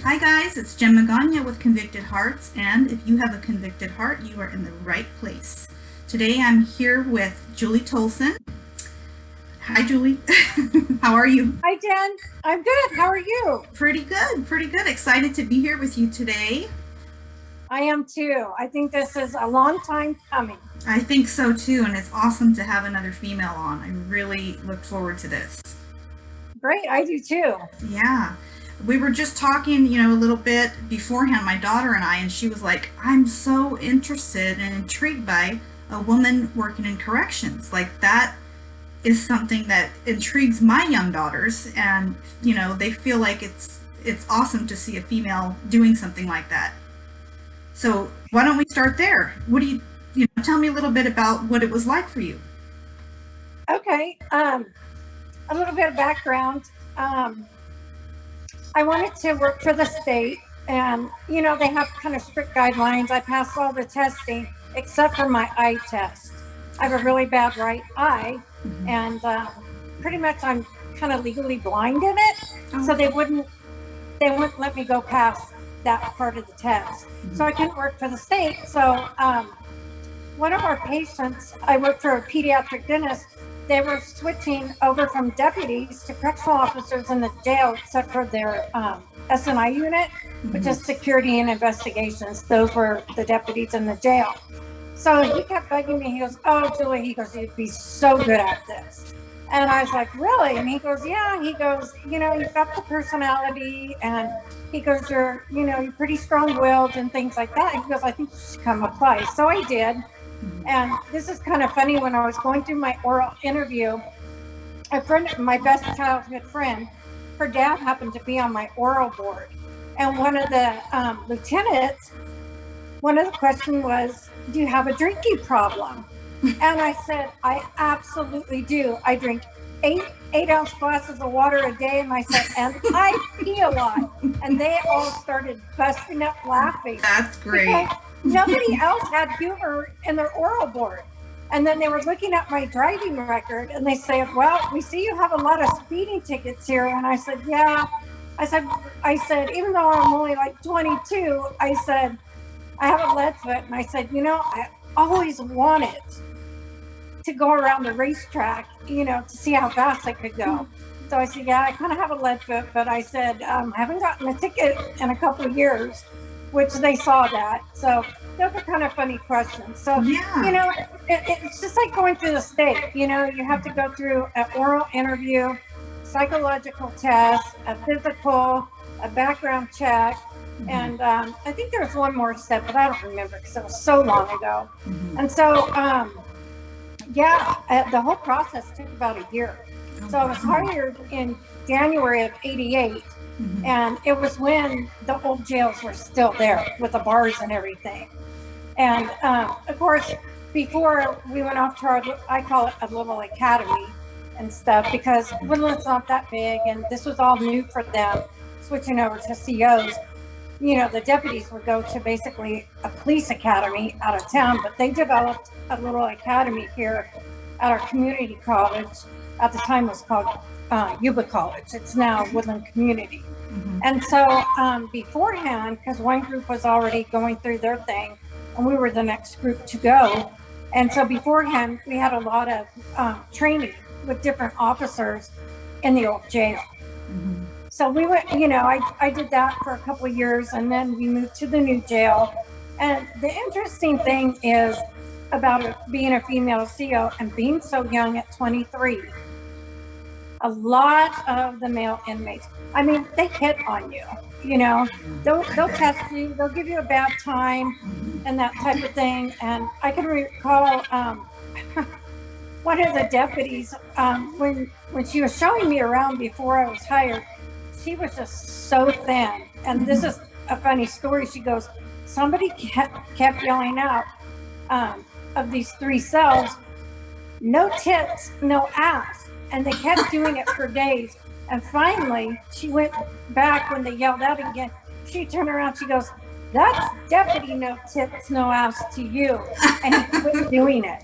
Hi guys, it's Jen Magana with Convicted Hearts, and if you have a convicted heart, you are in the right place. Today I'm here with Julie Tolson. Hi Julie, how are you? Hi, Jen. I'm good. How are you? Pretty good, pretty good. Excited to be here with you today. I am too. I think this is a long time coming. I think so too, and it's awesome to have another female on. I really look forward to this. Great. I do too. Yeah. We were just talking, a little bit beforehand, my daughter and I, and she was like, I'm so interested and intrigued by a woman working in corrections. Like, that is something that intrigues my young daughters, and, they feel like it's awesome to see a female doing something like that. So why don't we start there? What do you tell me a little bit about what it was like for you? Okay. A little bit of background. I wanted to work for the state, and they have kind of strict guidelines. I passed all the testing except for my eye test. I have a really bad right eye, and pretty much I'm kind of legally blind in it, so they wouldn't let me go past that part of the test. So I couldn't work for the state. So one of our patients, I worked for a pediatric dentist. They were switching over from deputies to correctional officers in the jail, except for their S&I unit, which is security and investigations. Those were the deputies in the jail. So he kept begging me. He goes, "Oh, Julie," he goes, "you'd be so good at this." And I was like, "Really?" And he goes, "Yeah." He goes, "You've got the personality," and he goes, "You're pretty strong-willed and things like that." And he goes, "I think you should come apply." So I did. And this is kind of funny. When I was going through my oral interview, my best childhood friend, her dad happened to be on my oral board. And one of the lieutenants, one of the questions was, "Do you have a drinking problem?" And I said, "I absolutely do. I drink 8-ounce glasses of water a day." And I said, "And I pee a lot." And they all started busting up laughing. That's great. Nobody else had humor in their oral board. And then they were looking at my driving record, and they said, "Well, we see you have a lot of speeding tickets here." And I said, "Yeah." I said, "Even though I'm only like 22, I said, I have a lead foot." And I said, "I always wanted to go around the racetrack, to see how fast I could go." So I said, "Yeah, I kind of have a lead foot," but I said, "I haven't gotten a ticket in a couple of years," which they saw that. So those are kind of funny questions. So, Yeah. it's just like going through the state. You have to go through an oral interview, psychological test, a physical, a background check. And I think there's one more step, but I don't remember because it was so long ago. And so, the whole process took about a year. So I was hired in January of '88. And it was when the old jails were still there with the bars and everything. And of course, before we went off to I call it a little academy and stuff, because Woodland's not that big, and this was all new for them, switching over to COs. The deputies would go to basically a police academy out of town, but they developed a little academy here at our community college. At the time it was called Yuba College. It's now Woodland Community. And so beforehand, because one group was already going through their thing, and we were the next group to go. And so beforehand, we had a lot of training with different officers in the old jail. So we went, I did that for a couple of years, and then we moved to the new jail. And the interesting thing is about being a female CO and being so young at 23. A lot of the male inmates, they hit on you. They'll test you, they'll give you a bad time and that type of thing. And I can recall one of the deputies, when she was showing me around before I was hired, she was just so thin. And this is a funny story. She goes, somebody kept yelling out of these 3 cells, "No tits, no ass." And they kept doing it for days. And finally, she went back when they yelled out again. She turned around, she goes, "That's deputy no tits, no ass to you." And he quit doing it.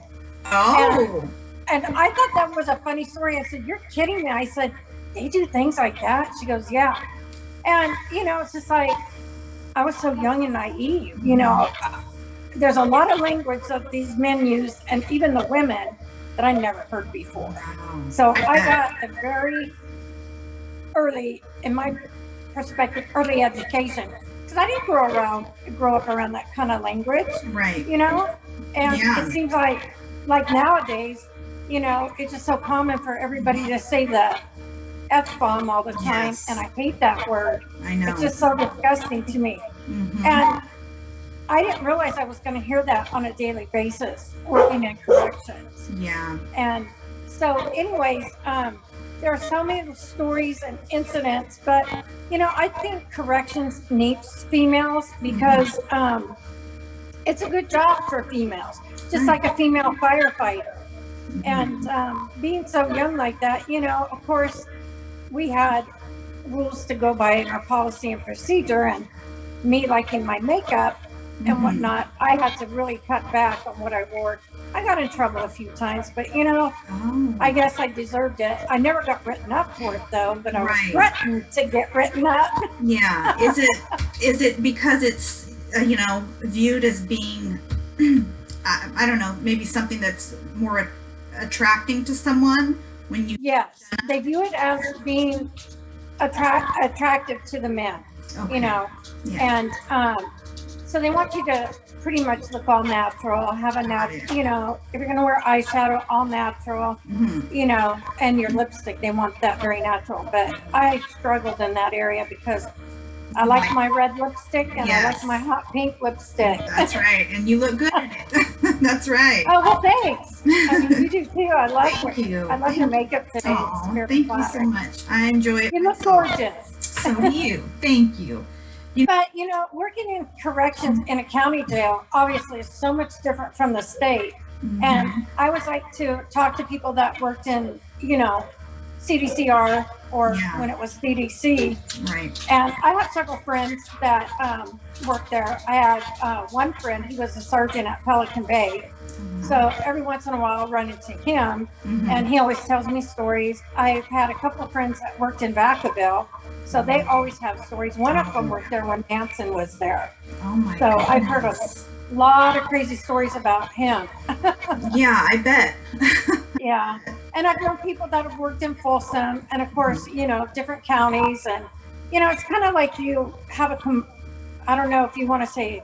Oh. And I thought that was a funny story. I said, "You're kidding me." I said, "They do things like that?" She goes, "Yeah." And, it's just like, I was so young and naive. There's a lot of language that these men use, and even the women, that I never heard before. So I got a very early, in my perspective, early education, because I didn't grow up around that kind of language. Right. And it seems like nowadays, it's just so common for everybody to say the F-bomb all the time. Yes. And I hate that word. I know. It's just so disgusting to me. And I didn't realize I was going to hear that on a daily basis working in corrections. Yeah. And so anyways, there are so many stories and incidents, but I think corrections needs females because it's a good job for females, just like a female firefighter. And being so young like that, of course, we had rules to go by in our policy and procedure, and me liking my makeup and whatnot, I had to really cut back on what I wore. I got in trouble a few times, but I guess I deserved it. I never got written up for it though, but I was threatened to get written up. Yeah. Is it because it's viewed as being I don't know, maybe something that's more attracting to someone when you? Yes, they view it as being attractive to the men. Okay. And so they want you to pretty much look all natural, have a natural, if you're going to wear eyeshadow, all natural, and your lipstick, they want that very natural. But I struggled in that area because I like my red lipstick and I like my hot pink lipstick. That's right. And you look good in it. That's right. Oh, well, thanks. I mean, you do too. I love your makeup today. Oh, thank you so much. I enjoy it. You look gorgeous. So do you. Thank you. But, working in corrections in a county jail, obviously, is so much different from the state. And I always like to talk to people that worked in, CDCR or when it was CDC. Right. And I have several friends that worked there. I had one friend, he was a sergeant at Pelican Bay. So every once in a while I'll run into him and he always tells me stories. I've had a couple of friends that worked in Vacaville. So they always have stories. One of them worked there when Manson was there. Oh my So goodness. I've heard a lot of crazy stories about him. Yeah, I bet. Yeah. And I've known people that have worked in Folsom and of course, different counties. And, it's kind of like you have I don't know if you want to say,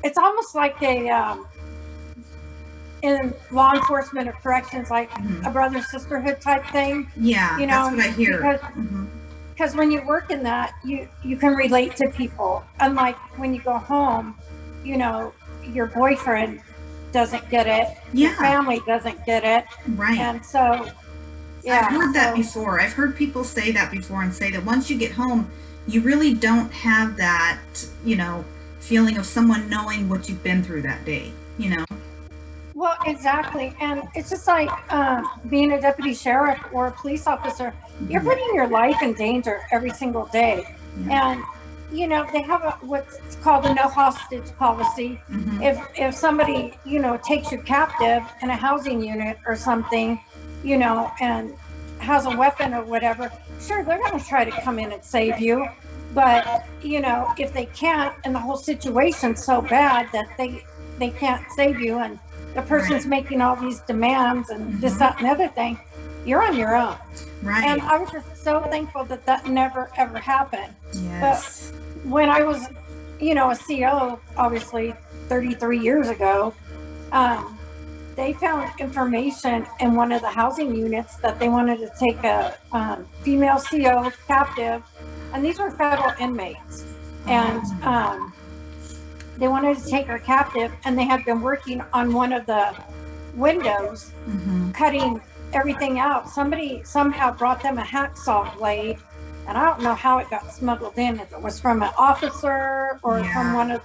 it's almost like in law enforcement or corrections, like a brother sisterhood type thing. Yeah, that's what I hear. Because when you work in that, you can relate to people. Unlike when you go home, your boyfriend doesn't get it. Your family doesn't get it. Right. And so, yeah. I've heard that before. I've heard people say that before and say that once you get home, you really don't have that, feeling of someone knowing what you've been through that day, Well, exactly. And it's just like being a deputy sheriff or a police officer, you're putting your life in danger every single day. And, they have what's called a no hostage policy. If somebody, takes you captive in a housing unit or something, and has a weapon or whatever, sure, they're going to try to come in and save you. But, if they can't and the whole situation's so bad that they can't save you and the person's making all these demands and this, that, and the other thing, you're on your own. Right. And I was just so thankful that never, ever happened. Yes. But when I was, a CO, obviously 33 years ago, they found information in one of the housing units that they wanted to take a female CO captive. And these were federal inmates. And they wanted to take her captive, and they had been working on one of the windows, cutting everything out. Somebody somehow brought them a hacksaw blade, and I don't know how it got smuggled in, if it was from an officer or from one of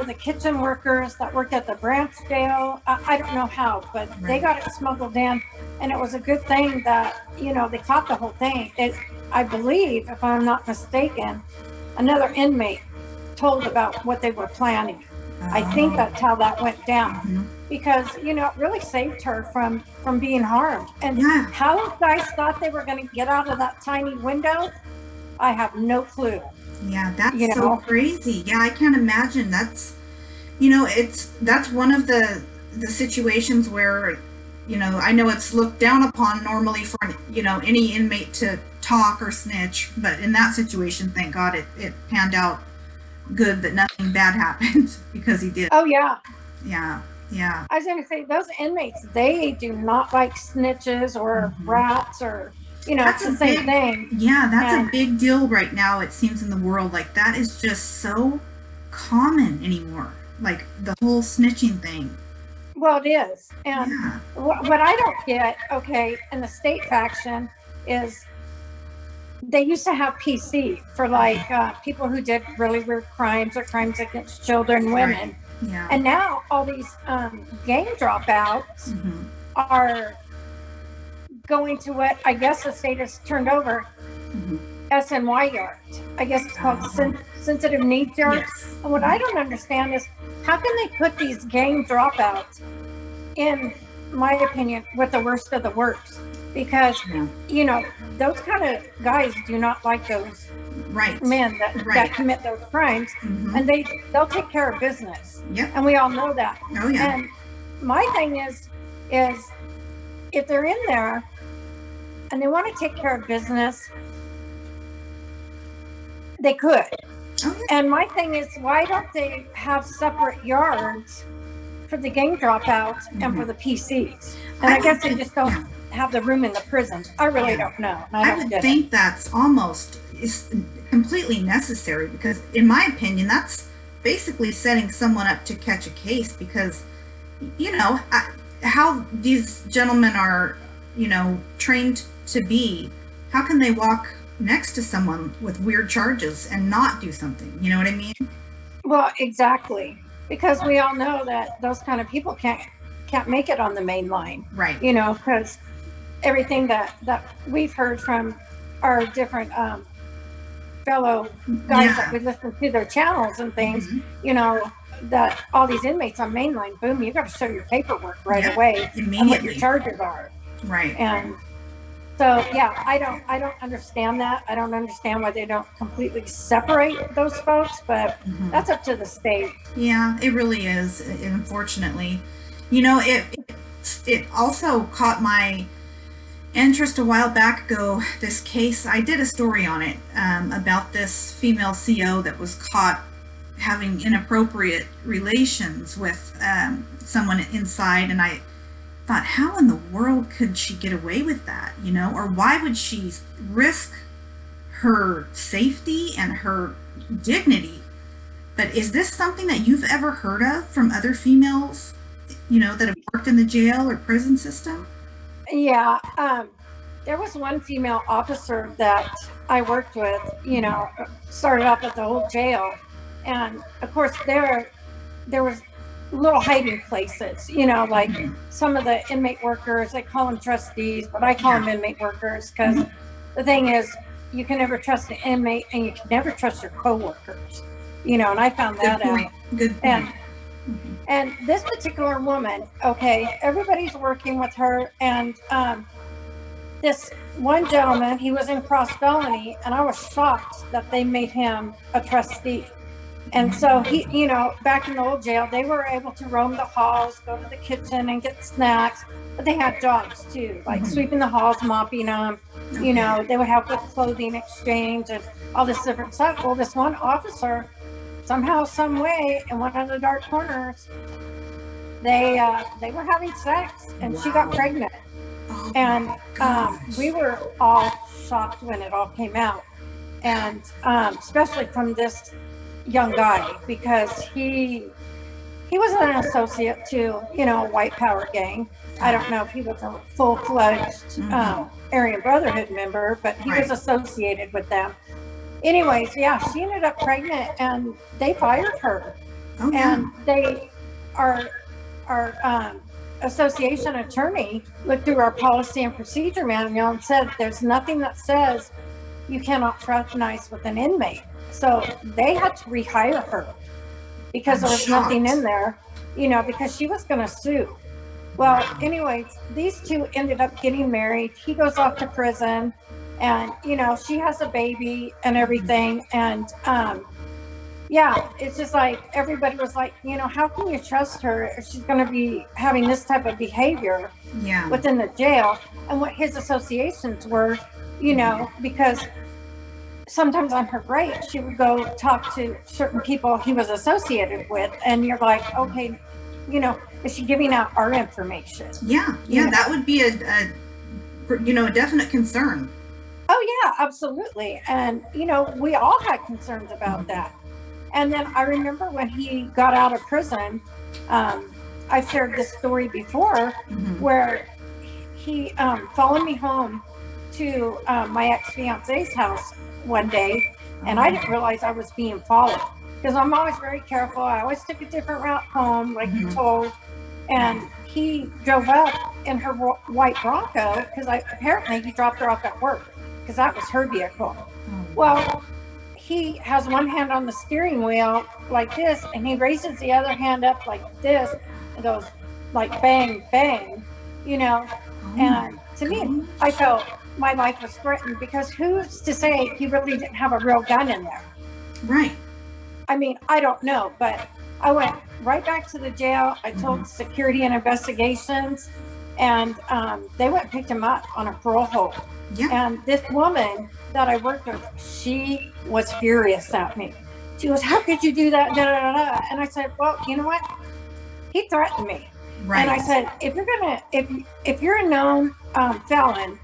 the kitchen workers that worked at the branch jail. I don't know how, but they got it smuggled in, and it was a good thing that, they caught the whole thing. I believe, if I'm not mistaken, another inmate told about what they were planning. I think that's how that went down. because it really saved her from being harmed. And Yeah. how those guys thought they were going to get out of that tiny window, I have no clue. Yeah, that's You so know, crazy. Yeah, I can't imagine. That's one of the situations where, I know it's looked down upon normally for, any inmate to talk or snitch, but in that situation, thank God it panned out good that nothing bad happened because he did. oh yeah, Yeah. Yeah. I was going to say those inmates, they do not like snitches or Mhm. rats, or That's it's a the same big, thing. yeah, that's a And big deal right now, it seems, in the world. Like, that is just so common anymore. Like, the whole snitching thing. well, it is. And Yeah. what I don't get, okay, in the state faction is they used to have PC for like people who did really weird crimes or crimes against children, Right. women. Yeah. And now all these gang dropouts Hmm. are going to what I guess the state has turned over Hmm. SNY yards. I guess it's called Uh-huh. sensitive needs yards. Yes. And what I don't understand is how can they put these gang dropouts in my opinion, with the worst of the worst, because Yeah. those kind of guys do not like those Right. men that Right. commit those crimes, Hmm. and they'll take care of business, Yep. and we all know that. Oh, yeah. And my thing is if they're in there and they want to take care of business, they could. Oh, yeah. And my thing is, why don't they have separate yards for the gang dropouts and for the PCs? And I guess they just don't Yeah. have the room in the prisons. I really Yeah. don't know. And I I don't would get it. think that's almost is completely necessary because, in my opinion, that's basically setting someone up to catch a case because, how these gentlemen are, trained to be, how can they walk next to someone with weird charges and not do something? You know what I mean? Well, exactly. Because we all know that those kind of people can't make it on the main line. Right. Because everything that we've heard from our different fellow guys that we listen to their channels and things, Mhm. that all these inmates on mainline, boom, you got to show your paperwork right Yep. away and what your Immediately. charges are. Right. And so yeah, I don't understand that. I don't understand why they don't completely separate those folks, but Mhm. that's up to the state. Yeah, it really is, unfortunately. It also caught my interest a while back ago. This case, I did a story on it, about this female CO that was caught having inappropriate relations with someone inside, and I thought, how in the world could she get away with that? Or why would she risk her safety and her dignity? But is this something that you've ever heard of from other females, that have worked in the jail or prison system? Yeah, there was one female officer that I worked with, started off at the old jail. And of course there was little hiding places, like some of the inmate workers, they call them trustees, but I call them inmate workers because the thing is, you can never trust an inmate and you can never trust your coworkers, and I found Good that point. out. Good And point. and this particular woman, okay, everybody's working with her, and this one gentleman, he was in cross felony, and I was shocked that they made him a trustee. And so he, back in the old jail, they were able to roam the halls, go to the kitchen and get snacks, but they had jobs too, like sweeping the halls, mopping them. They would help with clothing exchange and all this different stuff. Well, this one officer, somehow, some way, in one of the dark corners, they were having sex, and she got Wow. pregnant. Oh, And gosh. we were all shocked when it all came out, and especially from this young guy, because he was an associate to a white power gang. I don't know if he was a full-fledged Aryan Brotherhood member, but he was Right. associated with them. Anyways, yeah, she ended up pregnant, and they fired her. Oh, yeah. And they our association attorney looked through our policy and procedure manual and said there's nothing that says you cannot fraternize with an inmate. So they had to rehire her because I'm there was nothing shocked. in there. because she was going to sue. Well, anyways, these two ended up getting married. He goes off to prison, and she has a baby and everything. And yeah, it's just like everybody was like, how can you trust her if she's going to be having this type of behavior within the jail? And what his associations were, because sometimes on her break, she would go talk to certain people he was associated with. And you're like, okay, is she giving out our information? Yeah, that would be a definite concern. Oh, yeah, absolutely. And, we all had concerns about that. And then I remember when he got out of prison, I shared this story before where he followed me home to my ex-fiance's house one day, and I didn't realize I was being followed because I'm always very careful. I always took a different route home, like you told. And he drove up in her white Bronco because apparently he dropped her off at work because that was her vehicle. Well, he has one hand on the steering wheel like this, and he raises the other hand up like this and goes like bang, bang, and to me, I felt my life was threatened because who's to say he really didn't have a real gun in there? Right. I mean, I don't know, but I went right back to the jail. I told security and investigations, and they went and picked him up on a parole hold. Yeah. And this woman that I worked with, she was furious at me. She goes, "How could you do that?" Da, da, da, da. And I said, "Well, you know what? He threatened me." Right. And I said, if you're a known felon,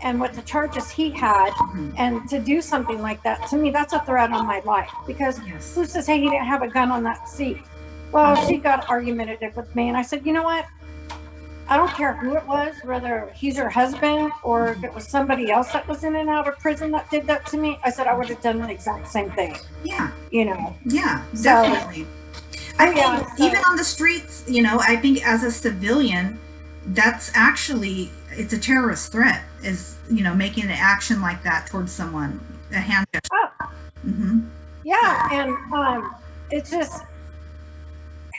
and with the charges he had, and to do something like that, to me, that's a threat on my life. Because who's to say he didn't have a gun on that seat? Well, she got argumentative with me, and I said, you know what? I don't care who it was, whether he's your husband or if it was somebody else that was in and out of prison that did that to me. I said I would have done the exact same thing. Yeah. Yeah, definitely. I think even on the streets, I think as a civilian, that's actually, it's a terrorist threat, is, making an action like that towards someone, a hand gesture. Oh. Yeah, and it's just,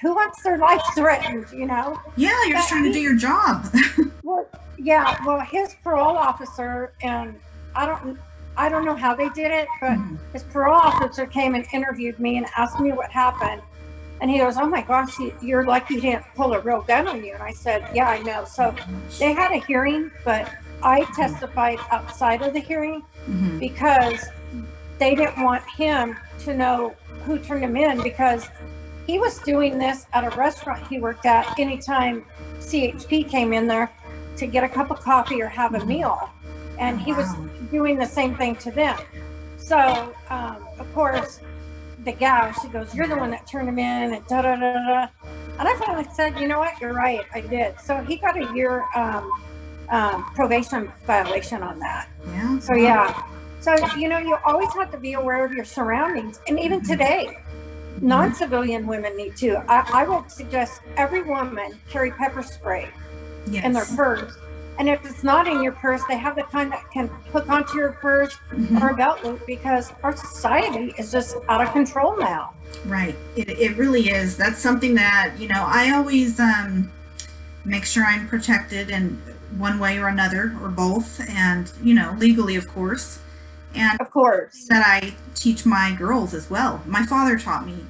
who wants their life threatened, Yeah, you're just trying to do your job. Well, his parole officer, and I don't know how they did it, but his parole officer came and interviewed me and asked me what happened. And he goes, "Oh my gosh, you're lucky he didn't pull a real gun on you." And I said, "Yeah, I know." So they had a hearing, but I testified outside of the hearing because they didn't want him to know who turned him in, because he was doing this at a restaurant he worked at anytime CHP came in there to get a cup of coffee or have a meal. And he was doing the same thing to them. So, of course, the gal, she goes, "You're the one that turned him in," and da da da da. And I finally said, "You know what? You're right. I did." So he got a year probation violation on that. Yeah. So yeah. So you always have to be aware of your surroundings, and even today, non-civilian women need to. I would suggest every woman carry pepper spray in their purse. And if it's not in your purse, they have the kind that can hook onto your purse or a belt loop, because our society is just out of control now. Right. It really is. That's something that, I always make sure I'm protected in one way or another, or both, and, legally, of course. And of course, that I teach my girls as well. My father taught me,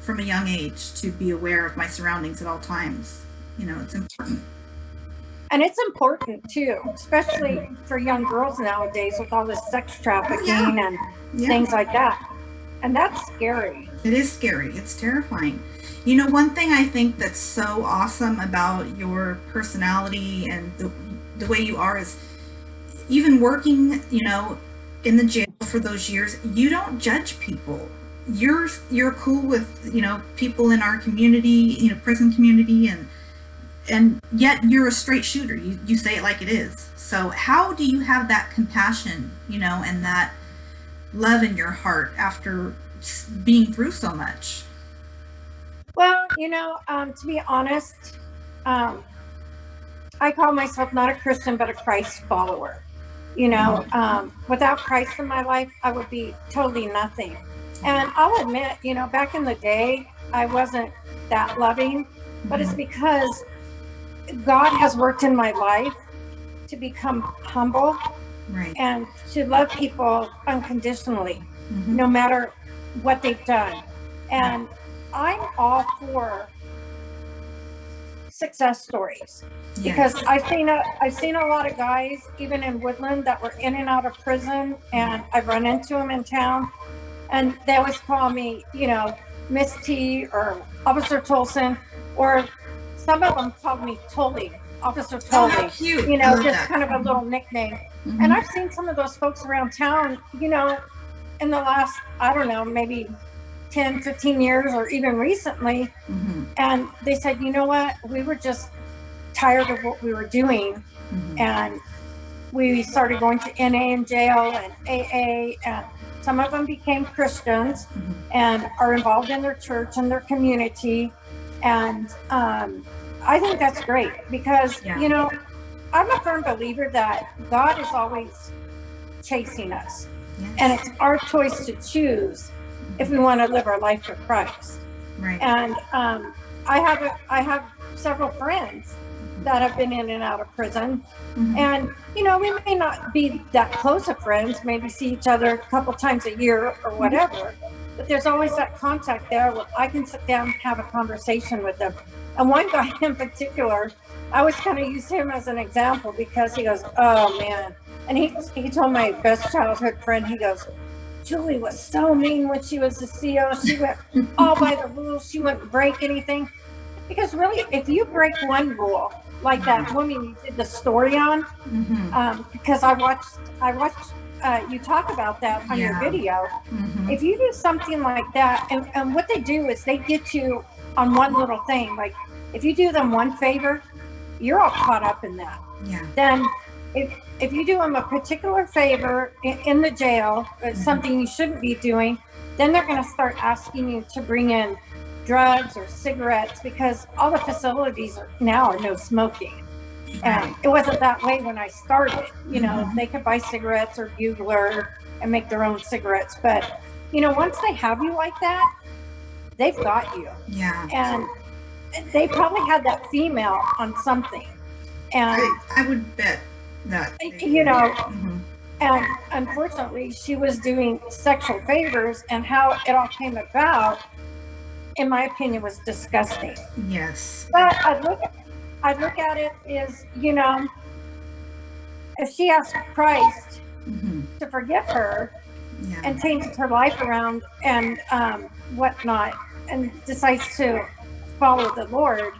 from a young age, to be aware of my surroundings at all times. It's important. And it's important too, especially for young girls nowadays with all this sex trafficking and things like that. And that's scary. It is scary. It's terrifying. One thing I think that's so awesome about your personality and the way you are is, even working, in the jail for those years, you don't judge people. You're cool with, people in our community, prison community, and yet you're a straight shooter. You say it like it is. So how do you have that compassion, and that love in your heart after being through so much? Well, to be honest, I call myself not a Christian, but a Christ follower. Without Christ in my life, I would be totally nothing. And I'll admit, back in the day, I wasn't that loving. but it's because God has worked in my life to become humble Right. and to love people unconditionally, Mm-hmm. no matter what they've done. And I'm all for success stories because Yes. I've seen a lot of guys, even in Woodland, that were in and out of prison, and I've run into them in town, and they always call me, Miss T or Officer Tolson, or some of them called me Tully, Officer Oh, how Tully, cute. I love just that. kind of a little nickname. Mm-hmm. And I've seen some of those folks around town, in the last, I don't know, maybe 10, 15 years, or even recently. Mm-hmm. And they said, you know what, we were just tired of what we were doing. Mm-hmm. And we started going to NA in jail and AA, and some of them became Christians and are involved in their church and their community. And I think that's great because, I'm a firm believer that God is always chasing us. Yes. And it's our choice to choose if we want to live our life for Christ. Right. And I have several friends that have been in and out of prison. Mm-hmm. And, we may not be that close of friends, maybe see each other a couple times a year or whatever, but there's always that contact there where I can sit down and have a conversation with them. And one guy in particular, I was kind of use him as an example because he goes, oh man. And he told my best childhood friend, he goes, Julie was so mean when she was the CO. She went all by the rules. She wouldn't break anything. Because really, if you break one rule, like that woman you did the story on, because I watched you talk about that on your video. Mm-hmm. If you do something like that, and what they do is they get you on one little thing. Like if you do them one favor, you're all caught up in that. Yeah. Then if you do them a particular favor in the jail, something you shouldn't be doing, then they're going to start asking you to bring in drugs or cigarettes because all the facilities now are no smoking. And it wasn't that way when I started. They could buy cigarettes or bugler and make their own cigarettes. But, once they have you like that, they've got you. Yeah. And they probably had that female on something. And I would bet that. And unfortunately, she was doing sexual favors, and how it all came about, in my opinion, was disgusting. Yes. But I'd look at it is, if she asks Christ to forgive her and changes her life around and whatnot, and decides to follow the Lord,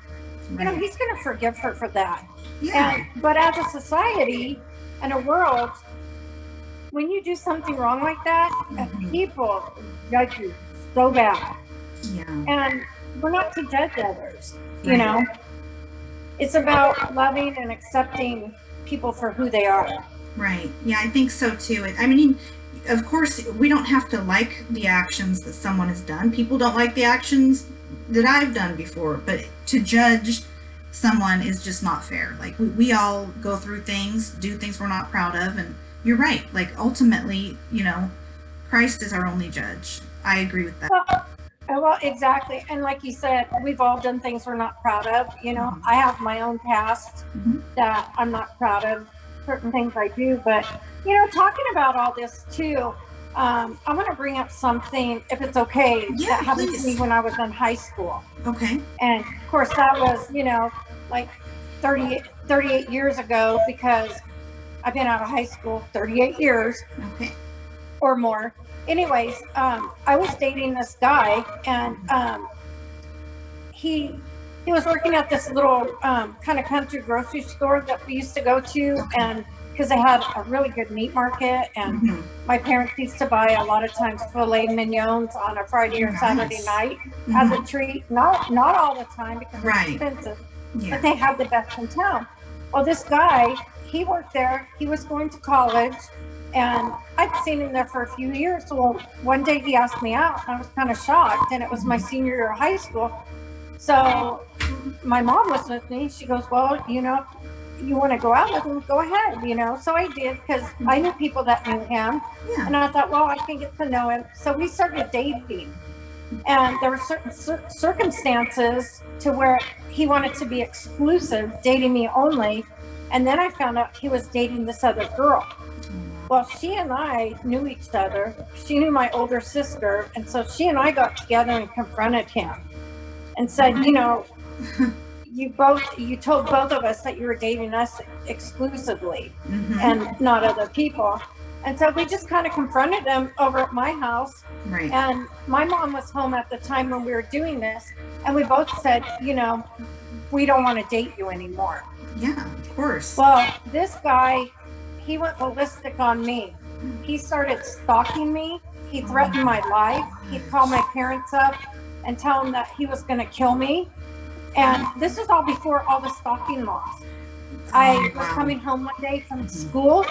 he's going to forgive her for that. Yeah. But as a society and a world, when you do something wrong like that, people judge you so bad. Yeah. And we're not to judge others, It's about loving and accepting people for who they are. Right. Yeah, I think so too. I mean, of course, we don't have to like the actions that someone has done. People don't like the actions that I've done before, but to judge someone is just not fair. Like we all go through things, do things we're not proud of, and you're right. Like ultimately, Christ is our only judge. I agree with that. Well, exactly. And like you said, we've all done things we're not proud of. I have my own past that I'm not proud of, certain things I do. But, talking about all this too, I want to bring up something, if it's okay, that happened to me when I was in high school. Okay. And of course that was, like 38 years ago, because I've been out of high school 38 years. Okay. Or more. Anyways, I was dating this guy, and he was working at this little kind of country grocery store that we used to go to, and because they had a really good meat market, and my parents used to buy a lot of times filet mignons on a Friday or Saturday night as a treat. Not all the time because it's expensive, but they had the best in town. Well, this guy, he worked there. He was going to college. And I'd seen him there for a few years. So one day he asked me out, and I was kind of shocked. And it was my senior year of high school. So my mom was with me. She goes, well, you want to go out with him? Go ahead, So I did, because I knew people that knew him. And I thought, well, I can get to know him. So we started dating. And there were certain circumstances to where he wanted to be exclusive, dating me only. And then I found out he was dating this other girl. Well, she and I knew each other. She knew my older sister. And so she and I got together and confronted him and said, you know, you told both of us that you were dating us exclusively and not other people. And so we just kind of confronted him over at my house. Right. And my mom was home at the time when we were doing this. And we both said, you know, we don't want to date you anymore. Yeah, of course. Well, this guy, he went ballistic on me. He started stalking me. He threatened my life. He'd call my parents up and tell them that he was going to kill me. And this is all before all the stalking laws. I was coming home one day from school,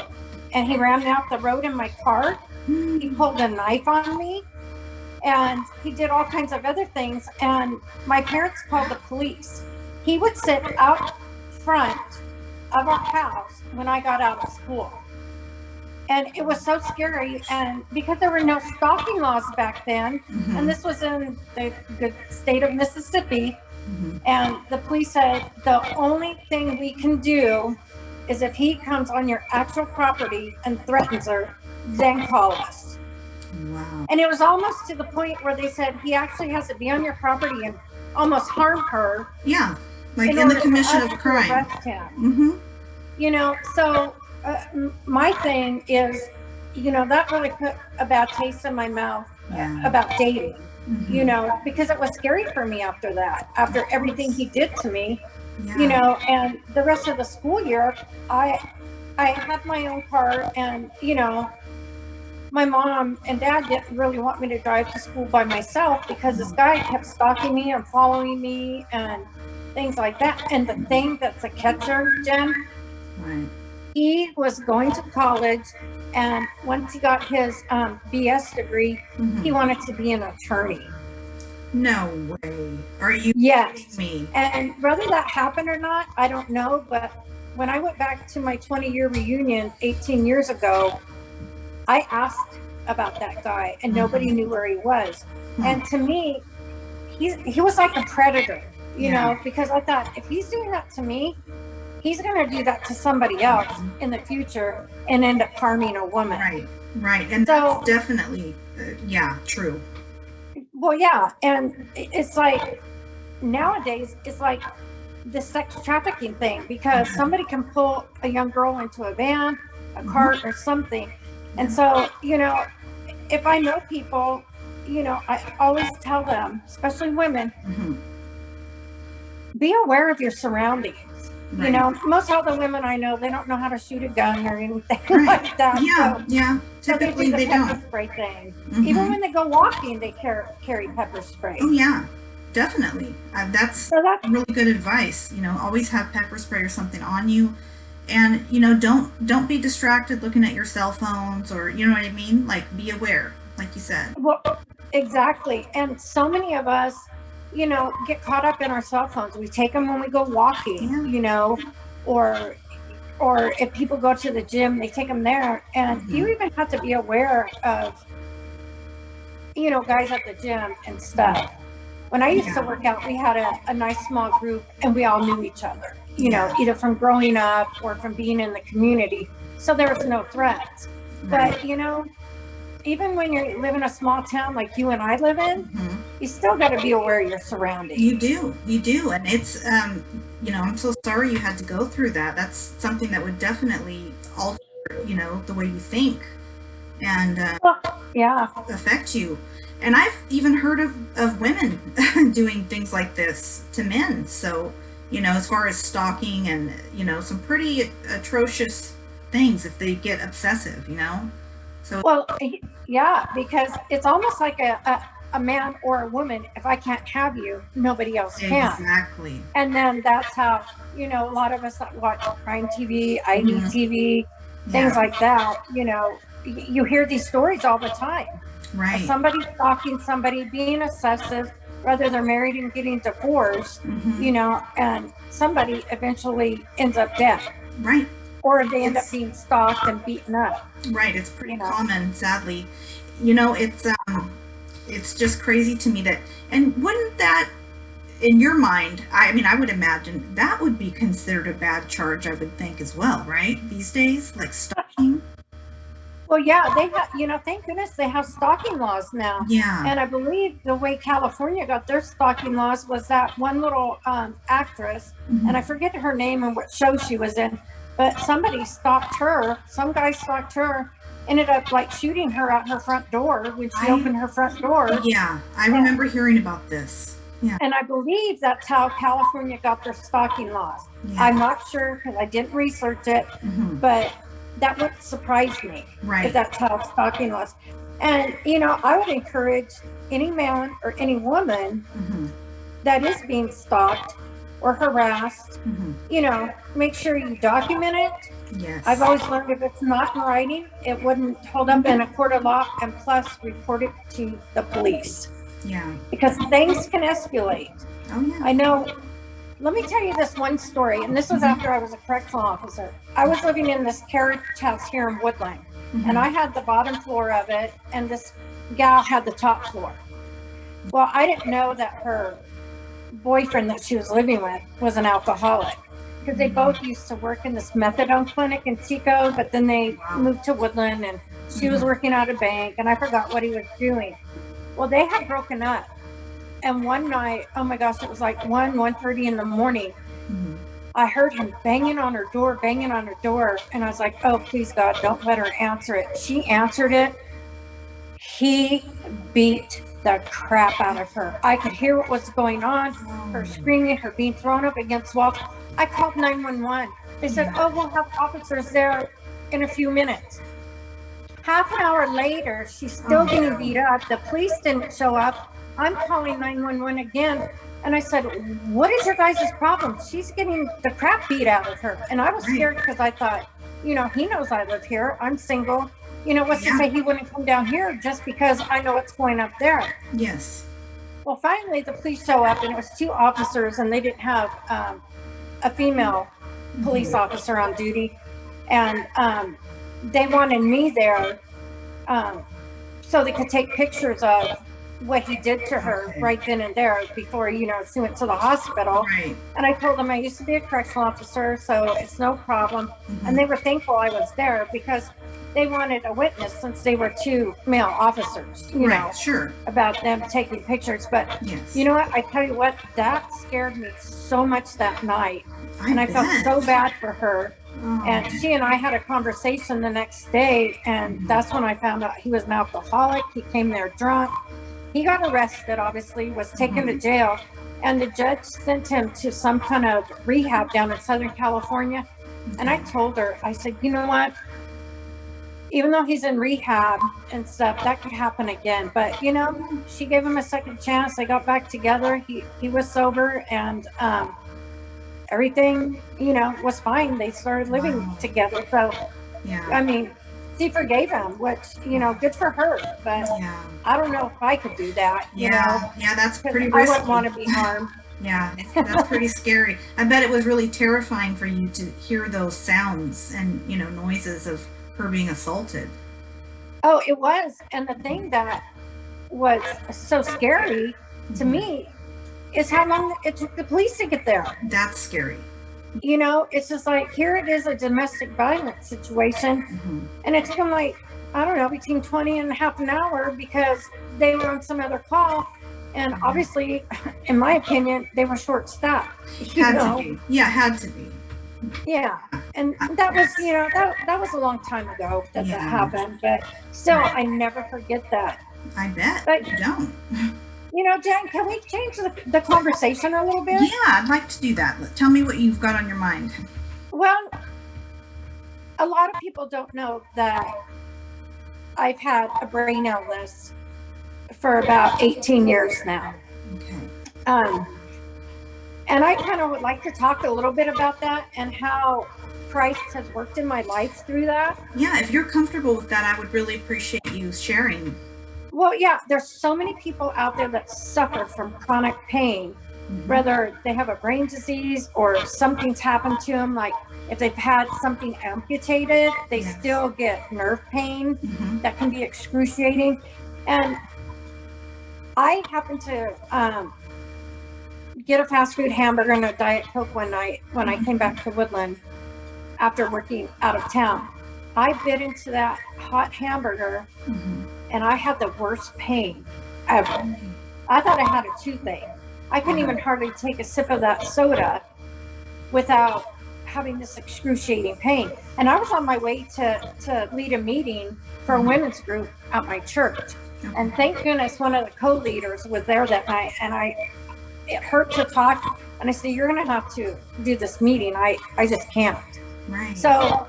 and he ran me off the road in my car. He pulled a knife on me, and he did all kinds of other things. And my parents called the police. He would sit out front of our house when I got out of school. And it was so scary. And because there were no stalking laws back then, and this was in the state of Mississippi, and the police said, the only thing we can do is if he comes on your actual property and threatens her, then call us. Wow. And it was almost to the point where they said he actually has to be on your property and almost harm her. Yeah, like in the commission of crime. Arrest him. You know, so my thing is, you know, that really put a bad taste in my mouth about dating. You know, because it was scary for me after that, after everything he did to me. You know, and the rest of the school year, I had my own car, and you know, my mom and dad didn't really want me to drive to school by myself because this guy kept stalking me and following me and things like that. And the thing that's a catcher, Jen, he was going to college, and once he got his BS degree, he wanted to be an attorney. No way. Are you Yes. kidding me? And whether that happened or not, I don't know. But when I went back to my 20-year reunion 18 years ago, I asked about that guy, and nobody knew where he was. And to me, he was like a predator, you know, because I thought, if he's doing that to me, he's going to do that to somebody else in the future and end up harming a woman. Right. And so, that's definitely, true. Well, yeah. And it's like, nowadays, it's like the sex trafficking thing, because somebody can pull a young girl into a van, a cart, or something. And so, you know, if I know people, you know, I always tell them, especially women, be aware of your surroundings. You know, most of the women I know, they don't know how to shoot a gun or anything like that. Typically they don't. Pepper spray thing. Even when they go walking, they carry pepper spray. Oh yeah, definitely. That's really good advice. You know, always have pepper spray or something on you, and you know, don't be distracted looking at your cell phones, or you know what I mean. Like, be aware, like you said. Well, exactly. And so many of us, you know, get caught up in our cell phones. We take them when we go walking, you know, or if people go to the gym, they take them there. And you even have to be aware of, you know, guys at the gym and stuff. When I used to work out, we had a nice small group, and we all knew each other, you know, either from growing up or from being in the community. So there was no threats. But, you know, even when you live in a small town like you and I live in, you still got to be aware of your surroundings. You do. And it's, you know, I'm so sorry you had to go through that. That's something that would definitely alter, you know, the way you think and affect you. And I've even heard of women doing things like this to men. So, you know, as far as stalking and, you know, some pretty atrocious things if they get obsessive, you know. So, well, yeah, because it's almost like a man or a woman. If I can't have you, nobody else can. Exactly. And then that's how, you know, a lot of us that watch crime TV, IDTV, things like that, you know, you hear these stories all the time. Right. Somebody stalking somebody, being obsessive, whether they're married and getting divorced, you know, and somebody eventually ends up dead. Right. Or they end up being stalked and beaten up. Right. It's pretty common, sadly. You know, it's it's just crazy to me that, and wouldn't that, in your mind, I mean, I would imagine that would be considered a bad charge, I would think as well, right? These days, like stalking. Well, yeah, they have, thank goodness they have stalking laws now. Yeah. And I believe the way California got their stalking laws was that one little actress, and I forget her name and what show she was in, but somebody stalked her. Some guy stalked her, ended up like shooting her at her front door when she opened her front door. Yeah, I remember hearing about this. Yeah. And I believe that's how California got their stalking laws. Yeah. I'm not sure because I didn't research it, but that would surprise me if that's how stalking laws. And, I would encourage any man or any woman that is being stalked or harassed, make sure you document it. Yes. I've always learned if it's not in writing, it wouldn't hold up in a court of law, and plus report it to the police. Yeah. Because things can escalate. Oh, yeah. I know. Let me tell you this one story, and this was after I was a correctional officer. I was living in this carriage house here in Woodland, and I had the bottom floor of it, and this gal had the top floor. Well, I didn't know that her boyfriend that she was living with was an alcoholic, because they both used to work in this methadone clinic in Chico, but then they moved to Woodland, and she was working at a bank, and I forgot what he was doing. Well, they had broken up. And one night, oh my gosh, it was like 1:30 in the morning. I heard him banging on her door. And I was like, oh, please, God, don't let her answer it. She answered it. He beat the crap out of her. I could hear what was going on, her screaming, her being thrown up against walls. I called 911. They said, oh, we'll have officers there in a few minutes. Half an hour later, she's still getting beat up. The police didn't show up. I'm calling 911 again. And I said, what is your guys' problem? She's getting the crap beat out of her. And I was scared because I thought, he knows I live here. I'm single. What's to say he wouldn't come down here just because I know what's going up there. Yes. Well, finally, the police show up, and it was 2 officers, and they didn't have a female police officer on duty. And they wanted me there so they could take pictures of what he did to her right then and there before, she went to the hospital. Right. And I told them I used to be a correctional officer, so it's no problem. And they were thankful I was there because they wanted a witness since they were 2 male officers, Sure. about them taking pictures. But you know what? I tell you what, that scared me so much that night. I felt so bad for her. And she and I had a conversation the next day, and that's when I found out he was an alcoholic. He came there drunk. He got arrested, obviously, was taken to jail, and the judge sent him to some kind of rehab down in Southern California. And I told her, I said, you know what? Even though he's in rehab and stuff, that could happen again. But, she gave him a second chance. They got back together. He was sober, and everything, was fine. They started living together. So, I mean, she forgave him, which, good for her. But I don't know if I could do that. Yeah, that's pretty risky. I wouldn't want to be harmed. Yeah, that's pretty scary. I bet it was really terrifying for you to hear those sounds and, noises of her being assaulted. Oh, it was. And the thing that was so scary to me is how long it took the police to get there. That's scary. It's just like, here it is, a domestic violence situation. And it took them like, I don't know, between 20 and half an hour because they were on some other call. And obviously, in my opinion, they were short-staffed. Had to be. Yeah, had to be. Yeah. And that was, that was a long time ago that happened. But still, I never forget that. I bet. But you don't. Jen, can we change the conversation a little bit? Yeah, I'd like to do that. Tell me what you've got on your mind. Well, a lot of people don't know that I've had a brain illness for about 18 years now. Okay. And I kind of would like to talk a little bit about that and how Christ has worked in my life through that. Yeah, if you're comfortable with that, I would really appreciate you sharing. Well, yeah, there's so many people out there that suffer from chronic pain, whether they have a brain disease or something's happened to them, like if they've had something amputated, they still get nerve pain that can be excruciating. And I happened to get a fast food hamburger and a Diet Coke one night when I came back to Woodland after working out of town. I bit into that hot hamburger and I had the worst pain ever. I thought I had a toothache. I couldn't even hardly take a sip of that soda without having this excruciating pain. And I was on my way to lead a meeting for a women's group at my church. And thank goodness one of the co-leaders was there that night, and it hurt to talk. And I said, you're going to have to do this meeting. I just can't. Right. So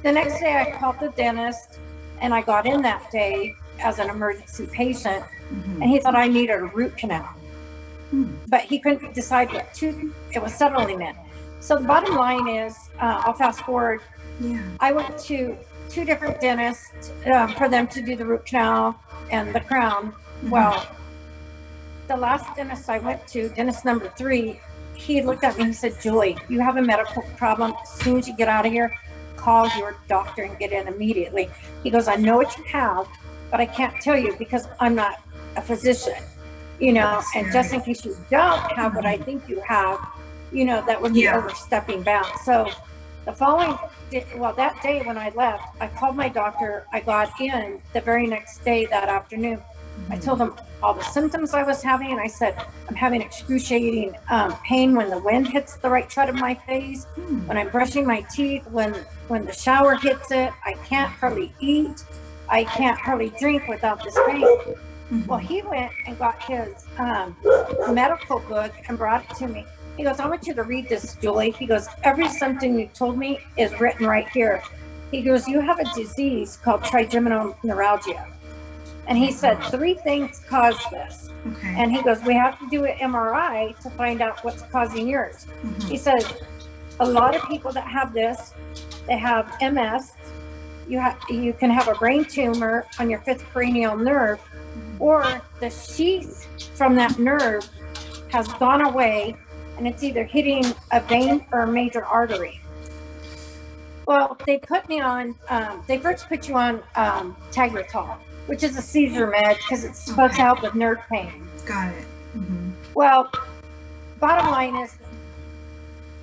the next day I called the dentist, and I got in that day as an emergency patient, and he thought I needed a root canal. But he couldn't decide what tooth it was settling in. So the bottom line is, I'll fast forward. Yeah. I went to 2 different dentists for them to do the root canal and the crown. Well, the last dentist I went to, dentist number 3, he looked at me and he said, Julie, you have a medical problem. As soon as you get out of here, call your doctor and get in immediately. He goes, I know what you have, but I can't tell you because I'm not a physician, you know, and just in case you don't have what I think you have, you know, that would be overstepping bounds. So the following day, well, that day when I left, I called my doctor. I got in the very next day that afternoon. I told him all the symptoms I was having, and I said, I'm having excruciating pain when the wind hits the right side of my face, when I'm brushing my teeth, when the shower hits it, I can't hardly eat, I can't hardly drink without this pain. Well, he went and got his medical book and brought it to me. He goes, I want you to read this, Julie. He goes, every symptom you told me is written right here. He goes, you have a disease called trigeminal neuralgia. And he said 3 things cause this. And he goes, we have to do an MRI to find out what's causing yours. He says, a lot of people that have this, they have MS. You can have a brain tumor on your 5th cranial nerve, or the sheath from that nerve has gone away and it's either hitting a vein or a major artery. Well, they put me on, they first put you on Tegretol, which is a seizure med because it's supposed to help with nerve pain. Got it. Well, bottom line is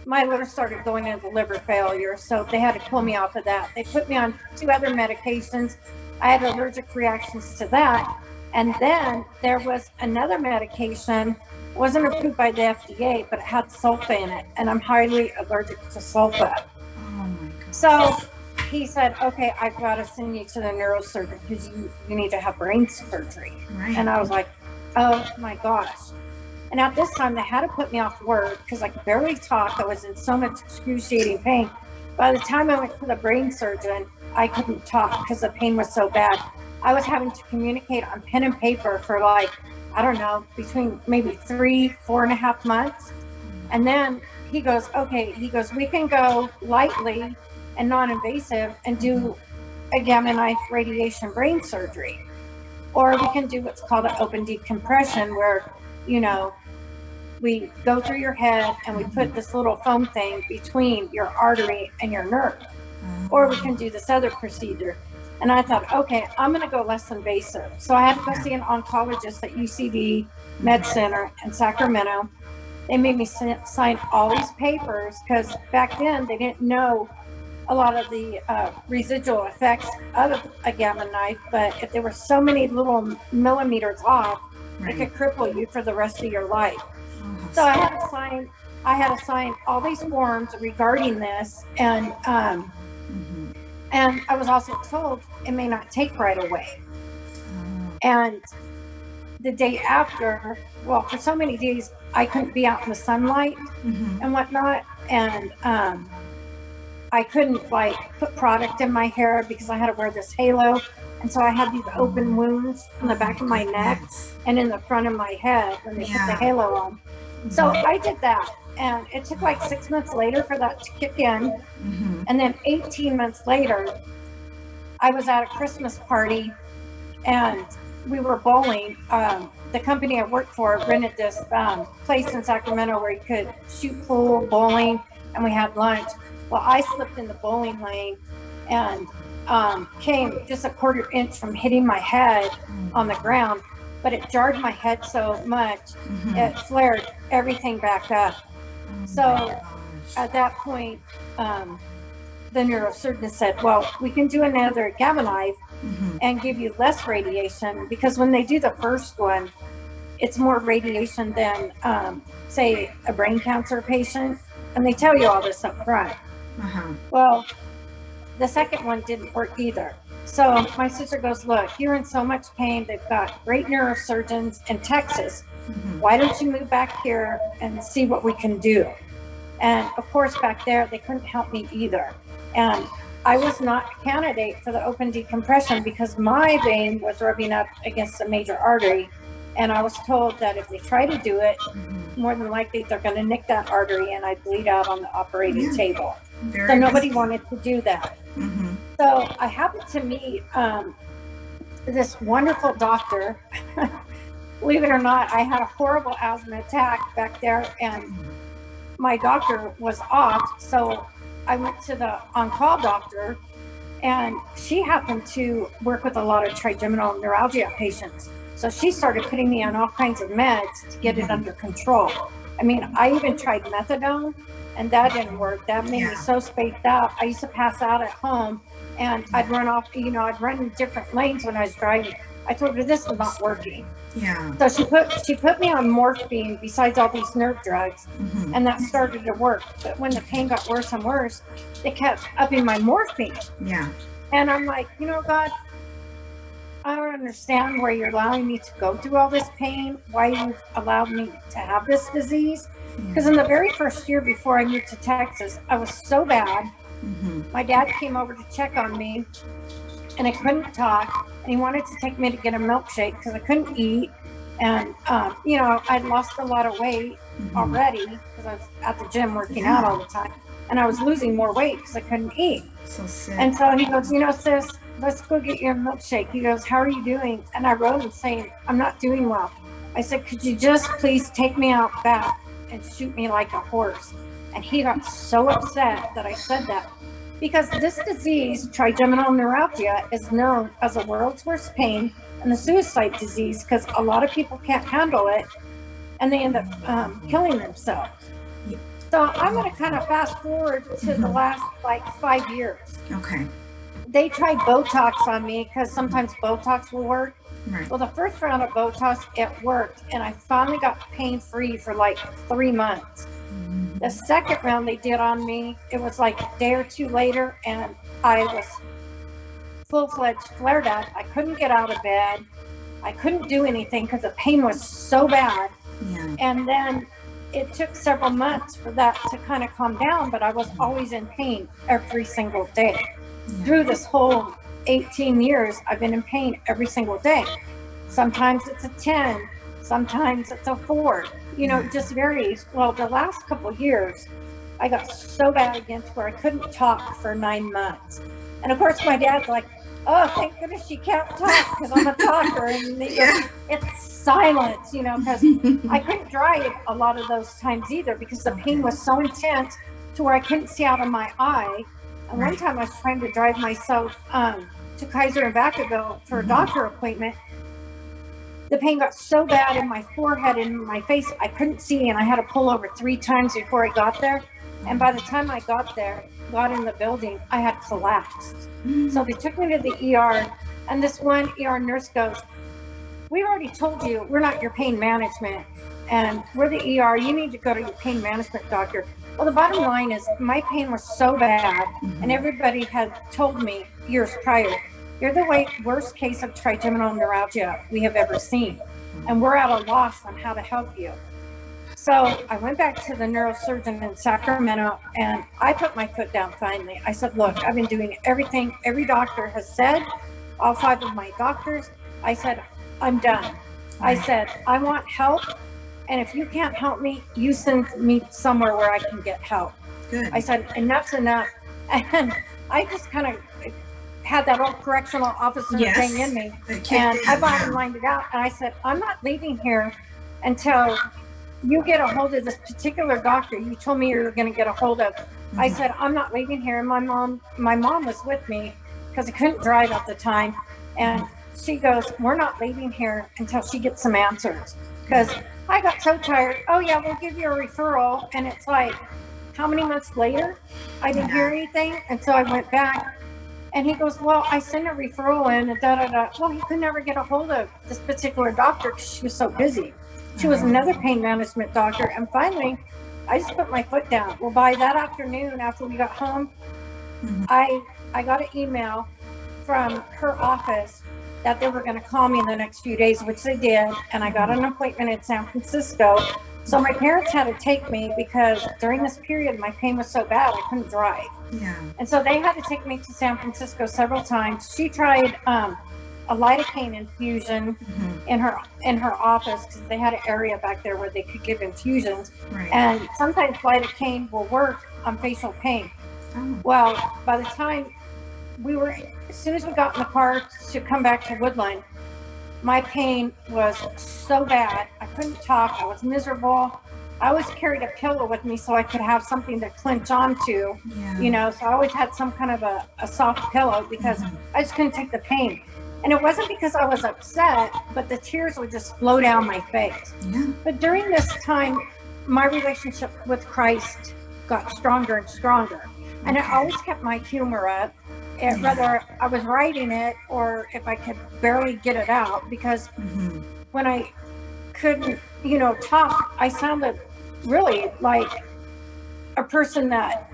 my liver started going into liver failure, so they had to pull me off of that. They put me on 2 other medications. I had allergic reactions to that. And then there was another medication, wasn't approved by the FDA, but it had sulfa in it, and I'm highly allergic to sulfa. Oh my God. So he said, okay, I've got to send you to the neurosurgeon because you need to have brain surgery. Right. And I was like, oh my gosh. And at this time, they had to put me off work because I could barely talk. I was in so much excruciating pain. By the time I went to the brain surgeon, I couldn't talk because the pain was so bad. I was having to communicate on pen and paper for like, I don't know, between maybe 4.5 months. And then he goes, okay, he goes, we can go lightly and non-invasive and do a gamma knife radiation brain surgery. Or we can do what's called an open decompression where, you know, we go through your head and we put this little foam thing between your artery and your nerve. Or we can do this other procedure. And I thought, okay, I'm going to go less invasive. So I had to go see an oncologist at UCD Med Center in Sacramento. They made me sign all these papers because back then they didn't know a lot of the residual effects of a gamma knife. But if there were so many little millimeters off, it could cripple you for the rest of your life. So I had to sign all these forms regarding this, and I was also told it may not take right away. And the day after, well, for so many days, I couldn't be out in the sunlight and whatnot. And I couldn't like put product in my hair because I had to wear this halo. And so I had these open wounds in the back of my neck and in the front of my head when they put the halo on. So I did that. And it took like 6 months later for that to kick in. And then 18 months later, I was at a Christmas party and we were bowling. The company I worked for rented this place in Sacramento where you could shoot pool, bowling, and we had lunch. Well, I slipped in the bowling lane and came just a 1/4 inch from hitting my head on the ground. but it jarred my head so much, Mm-hmm. it flared everything back up. Oh So my gosh. at that point, the neurosurgeon said, well, we can do another GABA knife Mm-hmm. and give you less radiation, because when they do the first one, it's more radiation than, say, a brain cancer patient. And they tell you all this up front. Uh-huh. Well, the second one didn't work either. So my sister goes, look, you're in so much pain. They've got great neurosurgeons in Texas. Mm-hmm. Why don't you move back here and see what we can do? And of course, back there, they couldn't help me either. And I was not a candidate for the open decompression because my vein was rubbing up against a major artery. And I was told that if they try to do it, more than likely they're going to nick that artery and I'd bleed out on the operating table. Very So nobody risky. wanted to do that. Mm-hmm. So I happened to meet this wonderful doctor. Believe it or not, I had a horrible asthma attack back there, and my doctor was off. So I went to the on-call doctor, and she happened to work with a lot of trigeminal neuralgia patients. So she started putting me on all kinds of meds to get it under control. I mean, I even tried methadone, and that didn't work. That made me so spaced out. I used to pass out at home, and I'd run off, I'd run in different lanes when I was driving. I told her this was not working. Yeah. So she put me on morphine besides all these nerve drugs, Mm-hmm. and that started to work. But when the pain got worse and worse, they kept upping my morphine. Yeah. And I'm like, God, I don't understand why you're allowing me to go through all this pain, why you've allowed me to have this disease. Because in the very first year before I moved to Texas, I was so bad. Mm-hmm. My dad came over to check on me, and I couldn't talk, and he wanted to take me to get a milkshake because I couldn't eat. And, I'd lost a lot of weight already because I was at the gym working out all the time. And I was losing more weight because I couldn't eat. So sick. And so he goes, sis, let's go get your milkshake. He goes, how are you doing? And I wrote him saying, I'm not doing well. I said, could you just please take me out back and shoot me like a horse? And he got so upset that I said that. Because this disease, trigeminal neuralgia, is known as the world's worst pain and the suicide disease because a lot of people can't handle it and they end up killing themselves. So I'm going to kind of fast forward to the last 5 years. Okay. They tried Botox on me because sometimes Botox will work. Right. Well, the first round of Botox, it worked, and I finally got pain-free for 3 months. The second round they did on me, it was a day or two later, and I was full-fledged flared up. I couldn't get out of bed. I couldn't do anything because the pain was so bad. Yeah. And then it took several months for that to kind of calm down, but I was always in pain every single day. Through this whole 18 years, I've been in pain every single day. Sometimes it's a 10, sometimes it's a 4. It just varies. Well, the last couple of years, I got so bad again to where I couldn't talk for 9 months. And of course, my dad's like, oh, thank goodness she can't talk because I'm a talker. And it's silence, because I couldn't drive a lot of those times either because the pain was so intense to where I couldn't see out of my eye. And one time I was trying to drive myself to Kaiser and Vacaville for a doctor appointment. The pain got so bad in my forehead and in my face, I couldn't see, and I had to pull over 3 times before I got there. And by the time I got in the building, I had collapsed. So they took me to the ER, and this one ER nurse goes, we already told you we're not your pain management, and we're the ER. You need to go to your pain management doctor. Well, the bottom line is my pain was so bad, and everybody had told me years prior, you're the worst case of trigeminal neuralgia we have ever seen, and we're at a loss on how to help you. So I went back to the neurosurgeon in Sacramento, and I put my foot down finally. I said, look, I've been doing everything every doctor has said, all 5 of my doctors. I said, I'm done. I said, I want help. And if you can't help me, you send me somewhere where I can get help. Good. I said, enough's enough. And I just kind of had that old correctional officer thing in me. And I bottom lined it out. And I said, I'm not leaving here until you get a hold of this particular doctor you told me you were going to get a hold of. I said, I'm not leaving here. And my mom was with me because I couldn't drive at the time. And she goes, we're not leaving here until she gets some answers. Because I got so tired. Oh, yeah, we'll give you a referral. And it's like, how many months later? I didn't hear anything. And so I went back. And he goes, well, I sent a referral in and da da da. Well, he could never get a hold of this particular doctor because she was so busy. She was another pain management doctor. And finally, I just put my foot down. Well, by that afternoon, after we got home, I got an email from her office that they were going to call me in the next few days, which they did. And I got an appointment in San Francisco. So my parents had to take me because during this period, my pain was so bad, I couldn't drive. Yeah. And so they had to take me to San Francisco several times. She tried a lidocaine infusion in her office because they had an area back there where they could give infusions. Right. And sometimes lidocaine will work on facial pain. Oh. Well, by the time as soon as we got in the car to come back to Woodland, my pain was so bad. I couldn't talk. I was miserable. I always carried a pillow with me so I could have something to clinch onto, you know, so I always had some kind of a soft pillow because I just couldn't take the pain. And it wasn't because I was upset, but the tears would just flow down my face. Yeah. But during this time, my relationship with Christ got stronger and stronger. And I always kept my humor up. Whether I was writing it or if I could barely get it out, because when I couldn't, you know, talk, I sounded really like a person that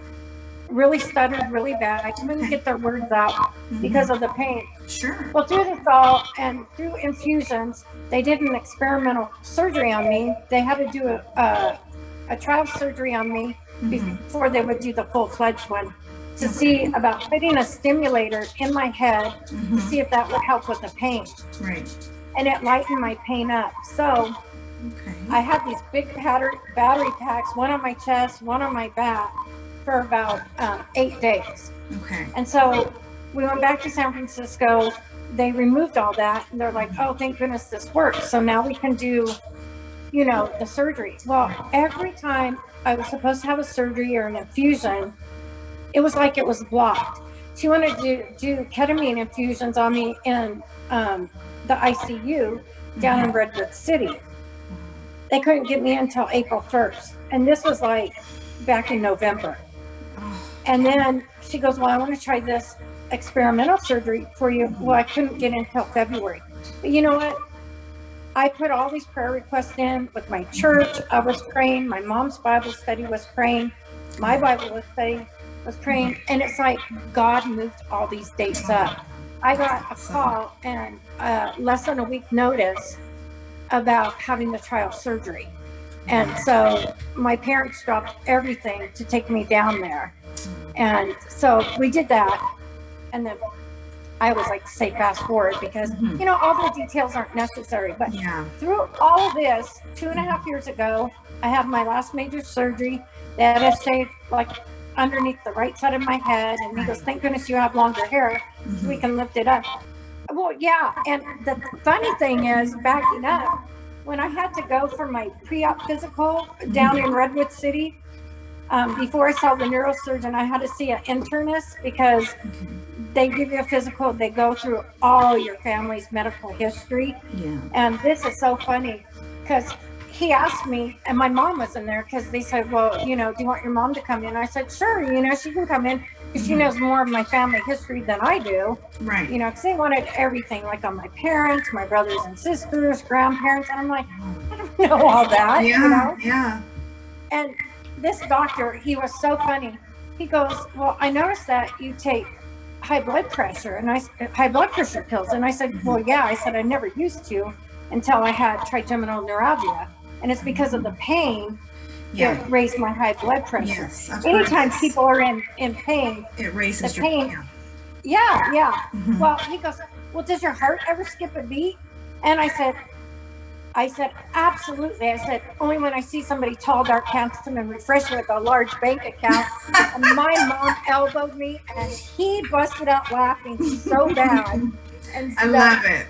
really stuttered really bad. I couldn't get their words out because of the pain. Sure. Well, through this all and through infusions, they did an experimental surgery on me. They had to do a trial surgery on me before they would do the full-fledged one, to see about fitting a stimulator in my head to see if that would help with the pain. Right. And it lightened my pain up. So I had these big battery packs, one on my chest, one on my back, for about 8 days. Okay. And so we went back to San Francisco. They removed all that, and they're like, oh, thank goodness this works. So now we can do, you know, the surgery. Well, every time I was supposed to have a surgery or an infusion, it was like it was blocked. She wanted to do ketamine infusions on me in the ICU down in Redwood City. They couldn't get me until April 1st. And this was like back in November. And then she goes, well, I want to try this experimental surgery for you. Well, I couldn't get in until February. But you know what? I put all these prayer requests in with my church. I was praying. My mom's Bible study was praying. My Bible was praying, and it's like God moved all these dates up. I got a call and less than a week notice about having the trial surgery. And so my parents dropped everything to take me down there. And so we did that. And then I always like to say fast forward because, you know, all the details aren't necessary. But through all of this, 2.5 years ago, I had my last major surgery. They had to shave like underneath the right side of my head. And he goes, thank goodness you have longer hair so we can lift it up. Well, yeah. And the funny thing is, backing up, when I had to go for my pre-op physical down in Redwood City, before I saw the neurosurgeon, I had to see an internist because they give you a physical. They go through all your family's medical history. And this is so funny because he asked me, and my mom was in there because they said, well, you know, do you want your mom to come in? I said, sure, you know, she can come in because she knows more of my family history than I do. Right. You know, because they wanted everything, like on my parents, my brothers and sisters, grandparents. And I'm like, I don't know all that, you know? Yeah. And this doctor, he was so funny. He goes, well, I noticed that you take high blood pressure pills. And I said, well, yeah. I said, I never used to until I had trigeminal neuralgia. And it's because of the pain it raised my high blood pressure. Yes, anytime people are in pain, it raises the pain. Yeah. Well, he goes, well, does your heart ever skip a beat? And I said, absolutely. I said, only when I see somebody tall, dark, handsome, and refreshed with a large bank account. And my mom elbowed me, and he busted out laughing so bad. And I love it.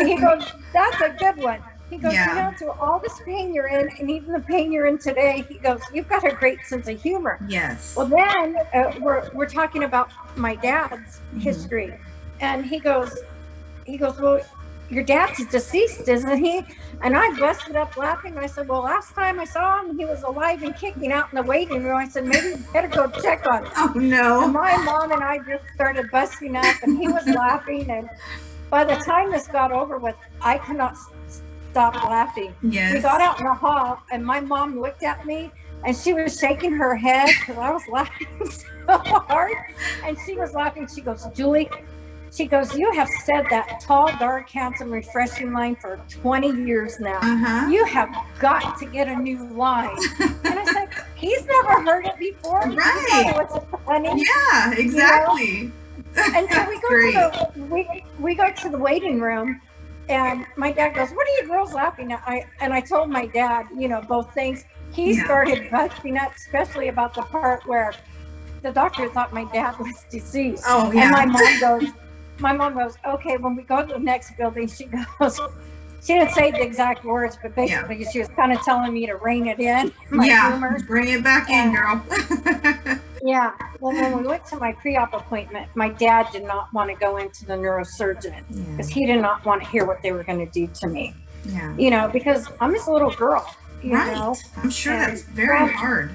He goes, that's a good one. He goes, you know, through all this pain you're in, and even the pain you're in today, he goes, you've got a great sense of humor. Yes. Well, then we're talking about my dad's history. And he goes, he goes, well, your dad's deceased, isn't he? And I busted up laughing. I said, well, last time I saw him, he was alive and kicking out in the waiting room. I said, maybe you better go check on him. Oh, no. And my mom and I just started busting up, and he was laughing. And by the time this got over with, I could not stop laughing. Yes. We got out in the hall, and my mom looked at me, and she was shaking her head because I was laughing so hard. And she was laughing. She goes, Julie, she goes, you have said that tall, dark, handsome, refreshing line for 20 years now. You have got to get a new line. And I said, he's never heard it before. Right. What's funny? Yeah, exactly. You know? And so we go to the waiting room, and my dad goes, what are you girls laughing at? I told my dad, you know, both things. He started busting up, especially about the part where the doctor thought my dad was deceased. Oh, yeah. And my mom goes, okay, when we go to the next building, she goes, she didn't say the exact words, but basically she was kind of telling me to rein it in. My humor. Bring it back in, girl. Yeah. Well, when we went to my pre-op appointment, my dad did not want to go into the neurosurgeon because he did not want to hear what they were going to do to me. Yeah. You know, because I'm just a little girl. You know? I'm sure that's very hard.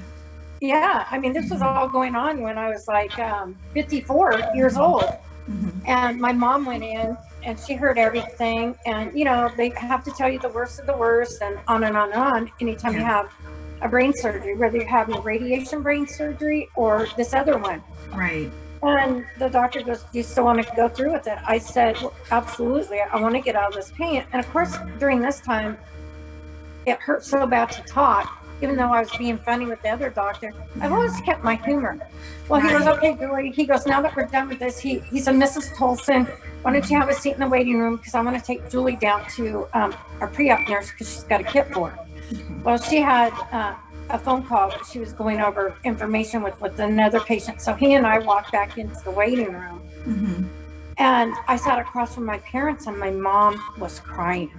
Yeah. I mean, this was all going on when I was like 54 years old. And my mom went in and she heard everything. And, you know, they have to tell you the worst of the worst and on and on and on. Anytime you have a brain surgery, whether you're having radiation brain surgery or this other one. Right. And the doctor goes, do you still want to go through with it? I said, well, absolutely. I want to get out of this pain. And of course, during this time, it hurt so bad to talk. Even though I was being funny with the other doctor, I've always kept my humor. Well, he goes, okay, Julie. He goes, now that we're done with this, he said, Mrs. Tolson, why don't you have a seat in the waiting room? Because I want to take Julie down to our pre-op nurse because she's got a kit for her. Well, she had a phone call that she was going over information with another patient. So he and I walked back into the waiting room. And I sat across from my parents, and my mom was crying.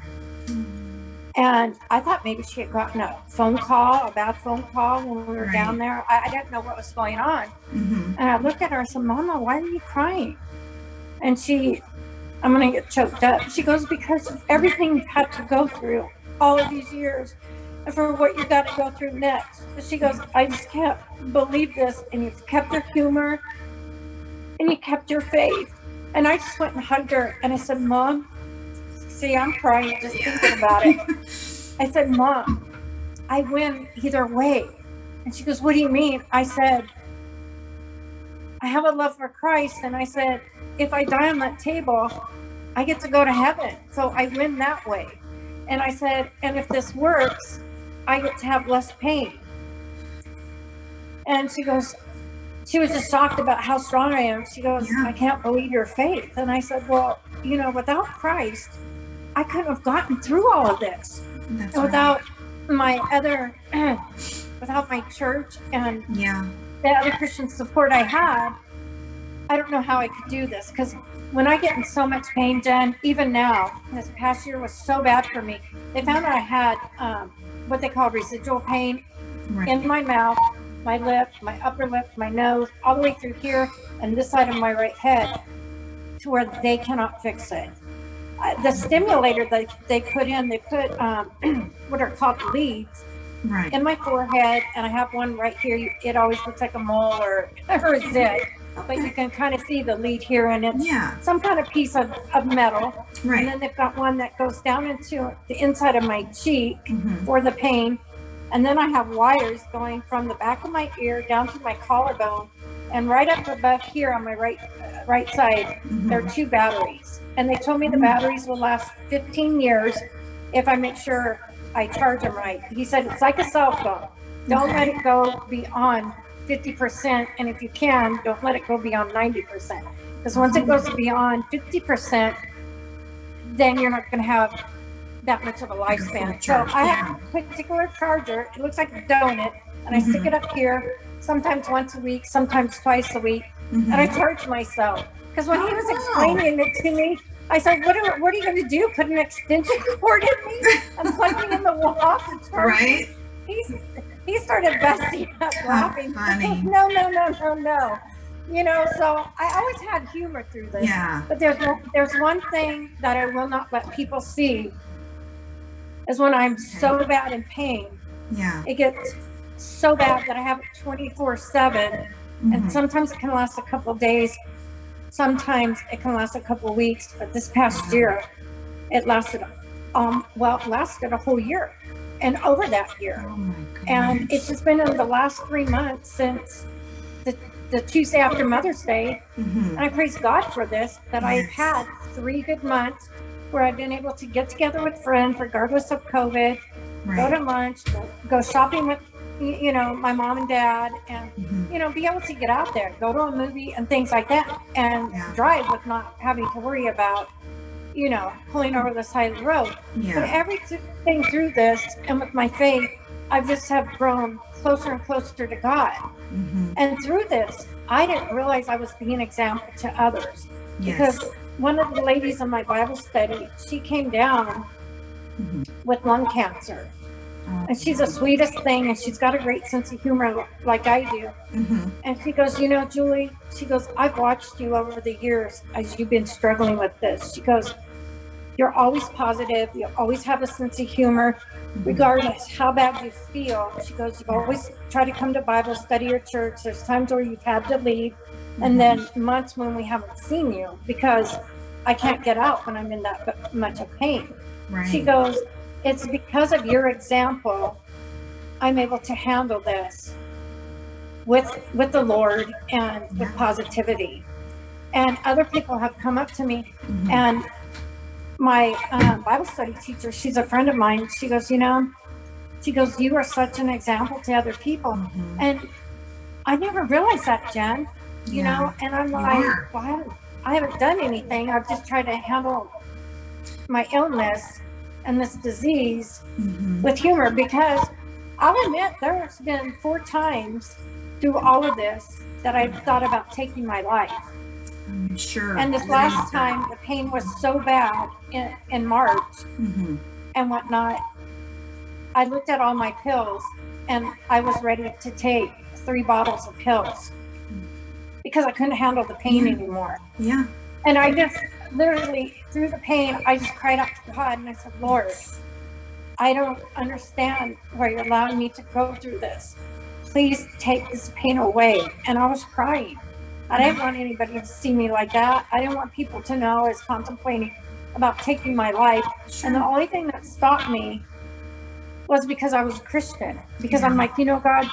And I thought maybe she had gotten a bad phone call when we were down there. I didn't know what was going on. And I looked at her and said, Mama, why are you crying? And I'm going to get choked up. She goes, because of everything you've had to go through all of these years and for what you got to go through next. And she goes, I just can't believe this. And you've kept your humor and you kept your faith. And I just went and hugged her and I said, Mom, see, I'm crying just thinking about it. I said, Mom, I win either way. And she goes, what do you mean? I said, I have a love for Christ. And I said, if I die on that table, I get to go to heaven. So I win that way. And I said, and if this works, I get to have less pain. And she was just shocked about how strong I am. She goes, I can't believe your faith. And I said, well, you know, without Christ, I couldn't have gotten through all of this. And without without my church and the other Christian support I had, I don't know how I could do this. Because when I get in so much pain, Jen, even now, this past year was so bad for me. They found out I had what they call residual pain in my mouth, my lip, my upper lip, my nose, all the way through here and this side of my right head, to where they cannot fix it. The stimulator that they put what are called leads in my forehead, and I have one right here. It always looks like a mole or a zit, but you can kind of see the lead here, and it's some kind of piece of metal. And then they've got one that goes down into the inside of my cheek for the pain. And then I have wires going from the back of my ear down to my collarbone, and right up above here on my right side, there are 2 batteries. And they told me the batteries will last 15 years if I make sure I charge them right. He said, it's like a cell phone. Don't let it go beyond 50. And if you can, don't let it go beyond 90%. Because once it goes beyond 50%, then you're not going to have that much of a lifespan. So I have a particular charger. It looks like a donut. And I stick it up here, sometimes once a week, sometimes twice a week. And I charge myself. Because when he was explaining it to me, I said, what are you going to do? Put an extension cord in me? I'm plugging in the wall to charge. He started busting up laughing. Funny. No. You know, so I always had humor through this. Yeah. But there's one thing that I will not let people see is when I'm so bad in pain. Yeah. It gets so bad that I have it 24/7, and sometimes it can last a couple of days. Sometimes it can last a couple of weeks. But this past year, it lasted, it lasted a whole year, and over that year. Oh my goodness. And it's just been in the last 3 months since the Tuesday after Mother's Day. And I praise God for this, that I've had 3 good months where I've been able to get together with friends, regardless of COVID, go to lunch, go shopping with, my mom and dad, and, be able to get out there, go to a movie and things like that, and drive with not having to worry about, pulling over the side of the road. But everything through this and with my faith, I just have grown closer and closer to God. And through this, I didn't realize I was being an example to others. Because one of the ladies in my Bible study, she came down with lung cancer. And she's the sweetest thing, and she's got a great sense of humor like I do. And she goes, Julie, she goes, I've watched you over the years as you've been struggling with this. She goes, you're always positive. You always have a sense of humor, regardless how bad you feel. She goes, you've always tried to come to Bible study or church. There's times where you've had to leave, and then months when we haven't seen you because I can't get out when I'm in that much of pain. She goes, it's because of your example, I'm able to handle this with the Lord and with positivity. And other people have come up to me, and my Bible study teacher, she's a friend of mine. She goes, you are such an example to other people. And I never realized that, Jen, you know, and I'm like, well, I haven't done anything. I've just tried to handle my illness and this disease with humor, because I'll admit there's been 4 times through all of this that I've thought about taking my life. I'm sure. And this last time, the pain was so bad in March and whatnot. I looked at all my pills, and I was ready to take 3 bottles of pills because I couldn't handle the pain anymore. And I just literally, through the pain, I just cried out to God, and I said, Lord, I don't understand why you're allowing me to go through this. Please take this pain away. And I was crying. I didn't want anybody to see me like that. I didn't want people to know I was contemplating about taking my life. And the only thing that stopped me was because I was a Christian. Because I'm like, God,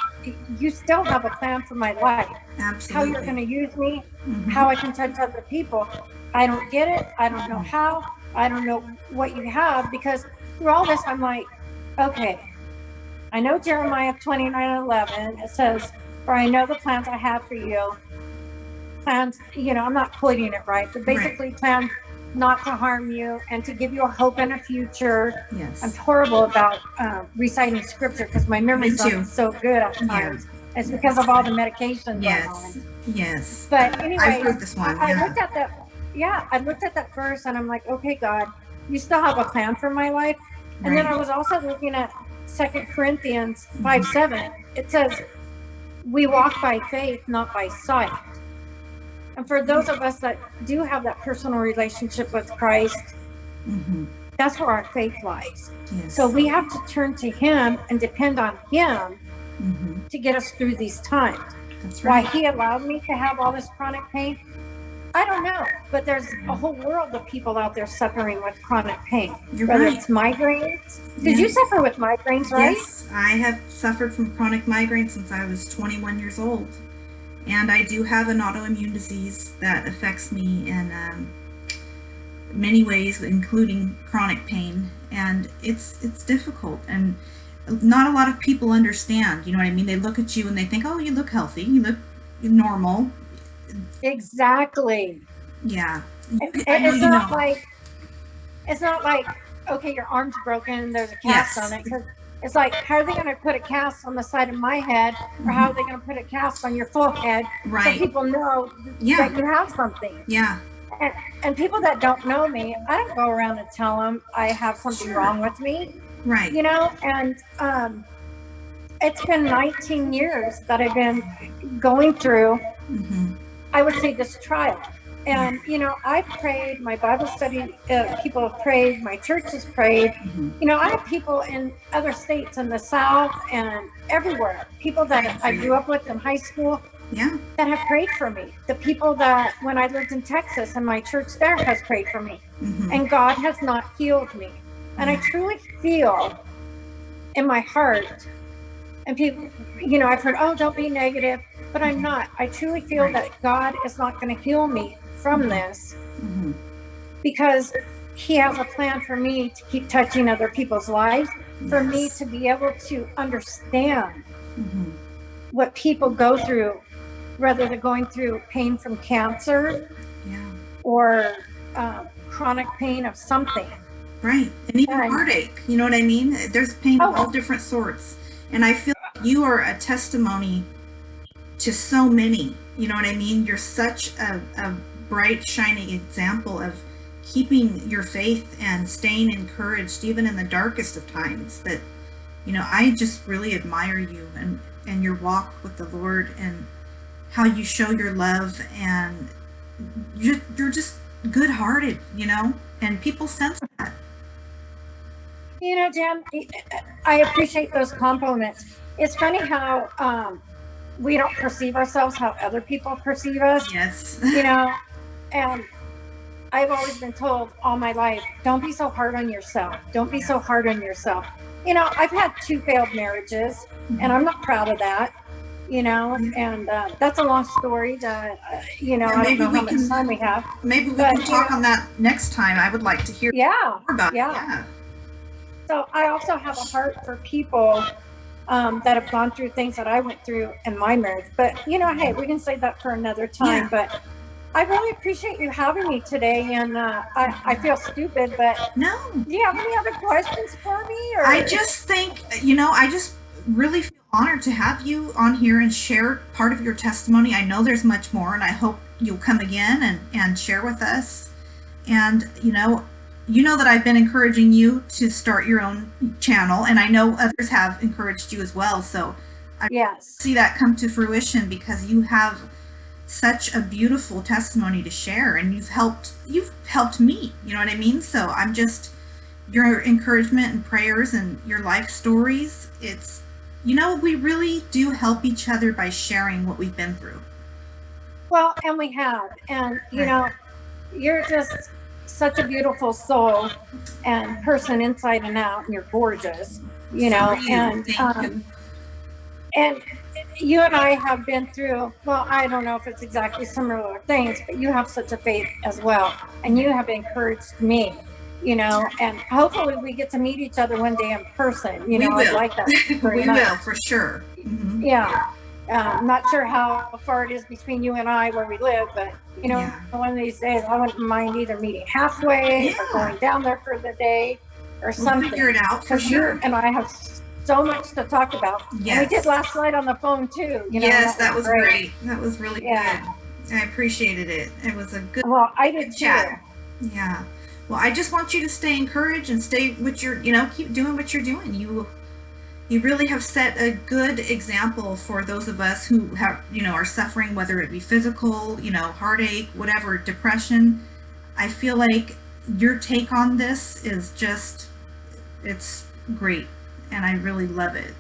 you still have a plan for my life. Absolutely. How you're going to use me, how I can touch other people. I don't get it. I don't know how. I don't know what you have. Because through all this, I'm like, okay, I know Jeremiah 29:11. It says, for I know the plans I have for you. Plans, I'm not quoting it right, but basically plans not to harm you and to give you a hope and a future. I'm horrible about reciting scripture because my memory's not so good at times. It's because of all the medications I'm on. But anyway, I've heard this one. I looked at that. I looked at that verse, and I'm like, okay, God, you still have a plan for my life. And then I was also looking at 2 Corinthians 5:7. It says, we walk by faith, not by sight. And for those of us that do have that personal relationship with Christ, that's where our faith lies. So we have to turn to Him and depend on Him to get us through these times. Why He allowed me to have all this chronic pain, I don't know. But there's a whole world of people out there suffering with chronic pain. Whether it's migraines. Did you suffer with migraines, right? Yes, I have suffered from chronic migraines since I was 21 years old. And I do have an autoimmune disease that affects me in many ways, including chronic pain. And it's difficult. And not a lot of people understand, you know what I mean? They look at you and they think, oh, you look healthy. You look normal. Exactly. It's not like, okay, your arm's broken and there's a cast on it. Because it's like, how are they going to put a cast on the side of my head, or how are they going to put a cast on your full head so people know that you have something? And people that don't know me, I don't go around and tell them I have something wrong with me. And it's been 19 years that I've been going through I would say this trial. And, I prayed, my Bible study people have prayed, my church has prayed. I have people in other states in the South and everywhere, people that I grew up with in high school that have prayed for me. The people that, when I lived in Texas and my church there has prayed for me. And God has not healed me. And I truly feel in my heart, and people, I've heard, oh, don't be negative, but I'm not. I truly feel that God is not going to heal me from this because he has a plan for me to keep touching other people's lives, for me to be able to understand what people go through, whether they're going through pain from cancer or chronic pain of something. Right. And even heartache, you know what I mean? There's pain of all different sorts. And I feel like you are a testimony to so many, you know what I mean? You're such a bright, shining example of keeping your faith and staying encouraged even in the darkest of times. That, I just really admire you and your walk with the Lord and how you show your love, and you're just good-hearted, and people sense that. Jan, I appreciate those compliments. It's funny how we don't perceive ourselves how other people perceive us. Yes. And I've always been told all my life, don't be so hard on yourself. Don't be so hard on yourself. I've had 2 failed marriages, and I'm not proud of that. And that's a long story that, I don't know how much time we have. Maybe we can talk on that next time. I would like to hear more about it. Yeah. So I also have a heart for people that have gone through things that I went through in my marriage. But, hey, we can save that for another time. But I really appreciate you having me today. And I feel stupid, but no. Do you have any other questions for me? Or? I just think, I just really feel honored to have you on here and share part of your testimony. I know there's much more, and I hope you'll come again and share with us. And, that I've been encouraging you to start your own channel, and I know others have encouraged you as well. So I see that come to fruition because you have such a beautiful testimony to share, and you've helped me, you know what I mean? So I'm just, your encouragement and prayers and your life stories, it's, we really do help each other by sharing what we've been through. Well, and we have, and you're just such a beautiful soul and person inside and out, and you're gorgeous, and you and I have been through, well, I don't know if it's exactly similar things, but you have such a faith as well, and you have encouraged me, and hopefully we get to meet each other one day in person. I'd like that very much. We will, for sure. Yeah. I'm not sure how far it is between you and I where we live, but one of these days I wouldn't mind either meeting halfway or going down there for the day or something. We'll figure it out for sure. You and I have so much to talk about. Yes. And we did last night on the phone too. Yes, that was great. That was really good. I appreciated it. It was a good I did chat. Yeah. Well, I just want you to stay encouraged and stay with your, keep doing what you're doing. You really have set a good example for those of us who have, are suffering, whether it be physical, heartache, whatever, depression. I feel like your take on this is just, it's great. And I really love it.